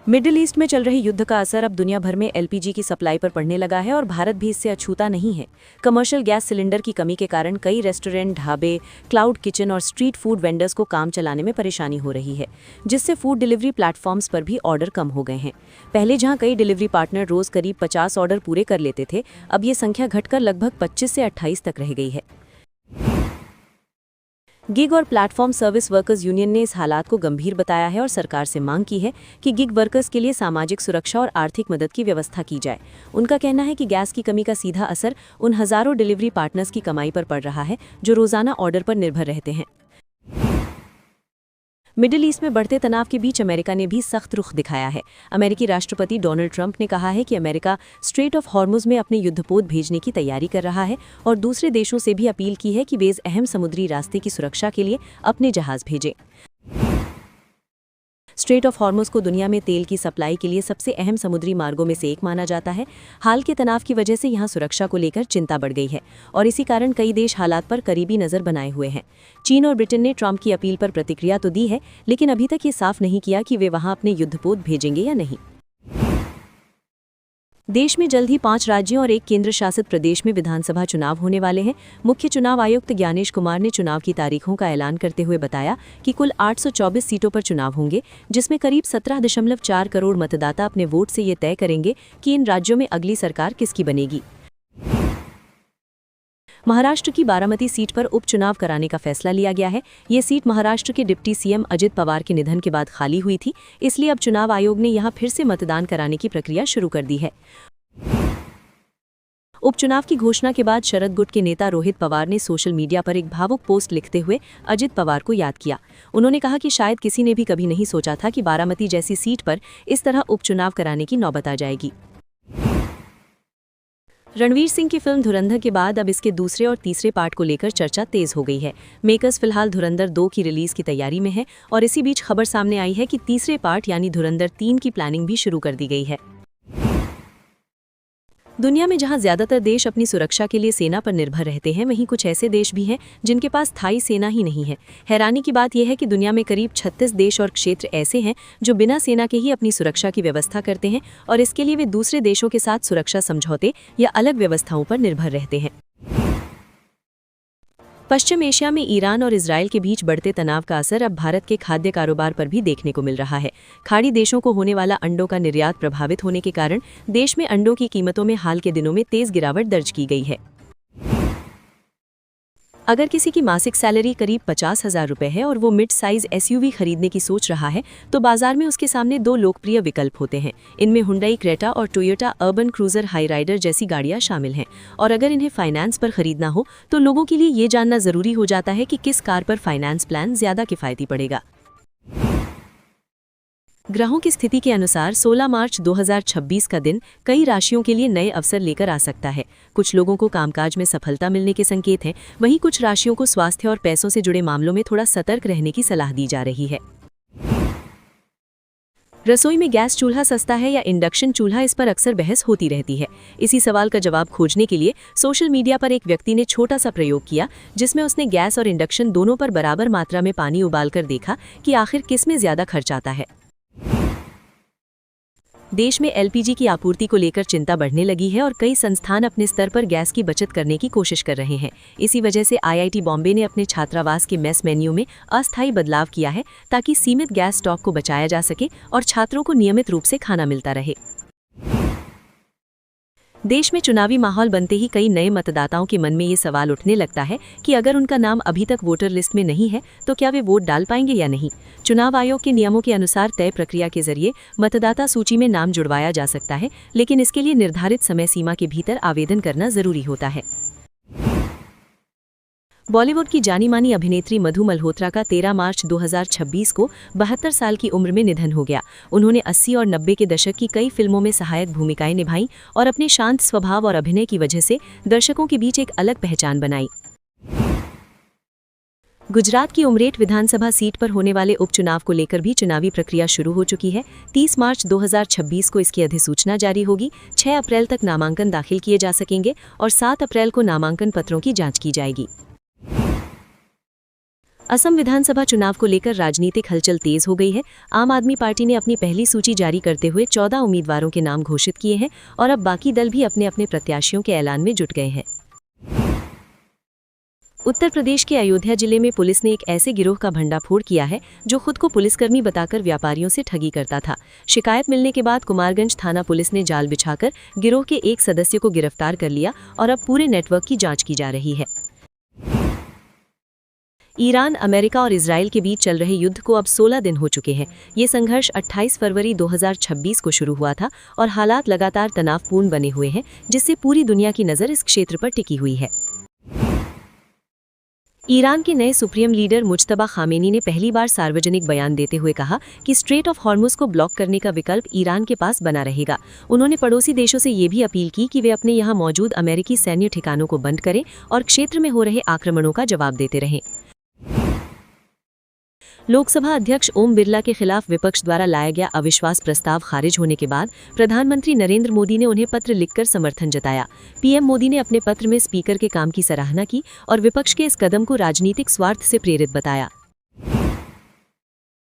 Middle east में चल रहे युद्ध का असर अब दुनिया भर में एलपीजी की सप्लाई पर पड़ने लगा है और भारत भी इससे अछूता नहीं है। कमर्शियल गैस सिलेंडर की कमी के कारण कई रेस्टोरेंट, ढाबे, क्लाउड किचन और स्ट्रीट फूड वेंडर्स को काम चलाने में परेशानी हो रही है, जिससे फूड डिलीवरी प्लेटफॉर्म्स पर भी ऑर्डर कम हो गए हैं। पहले जहां कई डिलीवरी पार्टनर रोज करीब 50 ऑर्डर पूरे कर लेते थे, अब ये संख्या घटकर लगभग 25 से 28 तक रह गई है। गिग और प्लेटफॉर्म सर्विस वर्कर्स यूनियन ने इस हालात को गंभीर बताया है और सरकार से मांग की है कि गिग वर्कर्स के लिए सामाजिक सुरक्षा और आर्थिक मदद की व्यवस्था की जाए। उनका कहना है कि गैस की कमी का सीधा असर उन हजारों डिलीवरी पार्टनर्स की कमाई पर पड़ रहा है जो रोजाना ऑर्डर पर निर्भर रहते हैं। मिडिल ईस्ट में बढ़ते तनाव के बीच अमेरिका ने भी सख्त रुख दिखाया है। अमेरिकी राष्ट्रपति डोनाल्ड ट्रंप ने कहा है कि अमेरिका स्ट्रेट ऑफ हॉर्मुज में अपने युद्धपोत भेजने की तैयारी कर रहा है और दूसरे देशों से भी अपील की है कि वे इस अहम समुद्री रास्ते की सुरक्षा के लिए अपने जहाज भेजें। स्ट्रेट ऑफ हॉर्मुज को दुनिया में तेल की सप्लाई के लिए सबसे अहम समुद्री मार्गों में से एक माना जाता है। हाल के तनाव की वजह से यहां सुरक्षा को लेकर चिंता बढ़ गई है और इसी कारण कई देश हालात पर करीबी नजर बनाए हुए हैं। चीन और ब्रिटेन ने ट्रंप की अपील पर प्रतिक्रिया तो दी है, लेकिन अभी तक ये साफ नहीं किया कि वे वहां अपने युद्धपोत भेजेंगे या नहीं। देश में जल्द ही 5 राज्यों और 1 केंद्र शासित प्रदेश में विधानसभा चुनाव होने वाले हैं। मुख्य चुनाव आयुक्त ज्ञानेश कुमार ने चुनाव की तारीखों का ऐलान करते हुए बताया कि कुल 824 सीटों पर चुनाव होंगे, जिसमें करीब 17.4 करोड़ मतदाता अपने वोट से ये तय करेंगे कि इन राज्यों में अगली सरकार किसकी बनेगी। महाराष्ट्र की बारामती सीट पर उपचुनाव कराने का फैसला लिया गया है। ये सीट महाराष्ट्र के डिप्टी सीएम अजित पवार के निधन के बाद खाली हुई थी, इसलिए अब चुनाव आयोग ने यहां फिर से मतदान कराने की प्रक्रिया शुरू कर दी है। उपचुनाव की घोषणा के बाद शरद गुट के नेता रोहित पवार ने सोशल मीडिया पर एक भावुक पोस्ट लिखते हुए अजित पवार को याद किया। उन्होंने कहा कि शायद किसी ने भी कभी नहीं सोचा था कि बारामती जैसी सीट पर इस तरह उपचुनाव कराने की नौबत आ जाएगी। रणवीर सिंह की फिल्म धुरंधर के बाद अब इसके दूसरे और तीसरे पार्ट को लेकर चर्चा तेज हो गई है। मेकर्स फिलहाल धुरंधर 2 की रिलीज की तैयारी में है और इसी बीच खबर सामने आई है कि तीसरे पार्ट यानी धुरंधर 3 की प्लानिंग भी शुरू कर दी गई है। दुनिया में जहां ज्यादातर देश अपनी सुरक्षा के लिए सेना पर निर्भर रहते हैं, वहीं कुछ ऐसे देश भी हैं जिनके पास स्थायी सेना ही नहीं है। हैरानी की बात यह है कि दुनिया में करीब 36 देश और क्षेत्र ऐसे हैं जो बिना सेना के ही अपनी सुरक्षा की व्यवस्था करते हैं और इसके लिए वे दूसरे देशों के साथ सुरक्षा समझौते या अलग व्यवस्थाओं पर निर्भर रहते हैं। पश्चिम एशिया में ईरान और इजरायल के बीच बढ़ते तनाव का असर अब भारत के खाद्य कारोबार पर भी देखने को मिल रहा है। खाड़ी देशों को होने वाला अंडों का निर्यात प्रभावित होने के कारण देश में अंडों की कीमतों में हाल के दिनों में तेज गिरावट दर्ज की गई है। अगर किसी की मासिक सैलरी करीब 50,000 रुपये है और वो मिड साइज एसयूवी खरीदने की सोच रहा है, तो बाजार में उसके सामने 2 लोकप्रिय विकल्प होते हैं। इनमें हुंडई क्रेटा और Toyota Urban Cruiser Hyryder जैसी गाड़ियां शामिल हैं। और अगर इन्हें फाइनेंस पर खरीदना हो तो लोगों के लिए ये जानना जरूरी हो जाता है कि किस कार पर फाइनेंस प्लान ज्यादा किफायती पड़ेगा। ग्रहों की स्थिति के अनुसार 16 मार्च 2026 का दिन कई राशियों के लिए नए अवसर लेकर आ सकता है। कुछ लोगों को कामकाज में सफलता मिलने के संकेत हैं, वहीं कुछ राशियों को स्वास्थ्य और पैसों से जुड़े मामलों में थोड़ा सतर्क रहने की सलाह दी जा रही है। रसोई में गैस चूल्हा सस्ता है या इंडक्शन चूल्हा, इस पर अक्सर बहस होती रहती है। इसी सवाल का जवाब खोजने के लिए सोशल मीडिया पर एक व्यक्ति ने छोटा सा प्रयोग किया, जिसमें उसने गैस और इंडक्शन दोनों पर बराबर मात्रा में पानी उबालकर देखा कि आखिर किस में ज्यादा खर्च आता है। देश में एलपीजी की आपूर्ति को लेकर चिंता बढ़ने लगी है और कई संस्थान अपने स्तर पर गैस की बचत करने की कोशिश कर रहे हैं। इसी वजह से आईआईटी बॉम्बे ने अपने छात्रावास के मेस मेन्यू में अस्थायी बदलाव किया है ताकि सीमित गैस स्टॉक को बचाया जा सके और छात्रों को नियमित रूप से खाना मिलता रहे। देश में चुनावी माहौल बनते ही कई नए मतदाताओं के मन में ये सवाल उठने लगता है कि अगर उनका नाम अभी तक वोटर लिस्ट में नहीं है तो क्या वे वोट डाल पाएंगे या नहीं। चुनाव आयोग के नियमों के अनुसार तय प्रक्रिया के जरिए मतदाता सूची में नाम जुड़वाया जा सकता है, लेकिन इसके लिए निर्धारित समय सीमा के भीतर आवेदन करना जरूरी होता है। बॉलीवुड की जानी मानी अभिनेत्री मधु मल्होत्रा का 13 मार्च 2026 को 72 साल की उम्र में निधन हो गया। उन्होंने 80 और 90 के दशक की कई फिल्मों में सहायक भूमिकाएं निभाई और अपने शांत स्वभाव और अभिनय की वजह से दर्शकों के बीच एक अलग पहचान बनाई। गुजरात की उमरेठ विधानसभा सीट पर होने वाले उपचुनाव को लेकर भी चुनावी प्रक्रिया शुरू हो चुकी है। 30 मार्च 2026 को इसकी अधिसूचना जारी होगी। 6 अप्रैल तक नामांकन दाखिल किए जा सकेंगे और 7 अप्रैल को नामांकन पत्रों की जांच की जाएगी। असम विधानसभा चुनाव को लेकर राजनीतिक हलचल तेज हो गई है। आम आदमी पार्टी ने अपनी पहली सूची जारी करते हुए 14 उम्मीदवारों के नाम घोषित किए हैं और अब बाकी दल भी अपने अपने प्रत्याशियों के ऐलान में जुट गए हैं। उत्तर प्रदेश के अयोध्या जिले में पुलिस ने एक ऐसे गिरोह का भंडाफोड़ किया है जो खुद को पुलिसकर्मी बताकर व्यापारियों से ठगी करता था। शिकायत मिलने के बाद कुमारगंज थाना पुलिस ने जाल बिछाकर गिरोह के एक सदस्य को गिरफ्तार कर लिया और अब पूरे नेटवर्क की जांच की जा रही है। ईरान, अमेरिका और इजराइल के बीच चल रहे युद्ध को अब 16 दिन हो चुके हैं। ये संघर्ष 28 फरवरी 2026 को शुरू हुआ था और हालात लगातार तनावपूर्ण बने हुए हैं, जिससे पूरी दुनिया की नज़र इस क्षेत्र पर टिकी हुई है। ईरान के नए सुप्रीम लीडर मुज्तबा खामेनी ने पहली बार सार्वजनिक बयान देते हुए कहा कि स्ट्रेट ऑफ हॉर्मुज को ब्लॉक करने का विकल्प ईरान के पास बना रहेगा। उन्होंने पड़ोसी देशों से ये भी अपील की कि वे अपने यहाँ मौजूद अमेरिकी सैन्य ठिकानों को बंद करें और क्षेत्र में हो रहे आक्रमणों का जवाब देते रहें। लोकसभा अध्यक्ष ओम बिरला के खिलाफ विपक्ष द्वारा लाया गया अविश्वास प्रस्ताव खारिज होने के बाद प्रधानमंत्री नरेंद्र मोदी ने उन्हें पत्र लिखकर समर्थन जताया। पीएम मोदी ने अपने पत्र में स्पीकर के काम की सराहना की और विपक्ष के इस कदम को राजनीतिक स्वार्थ से प्रेरित बताया।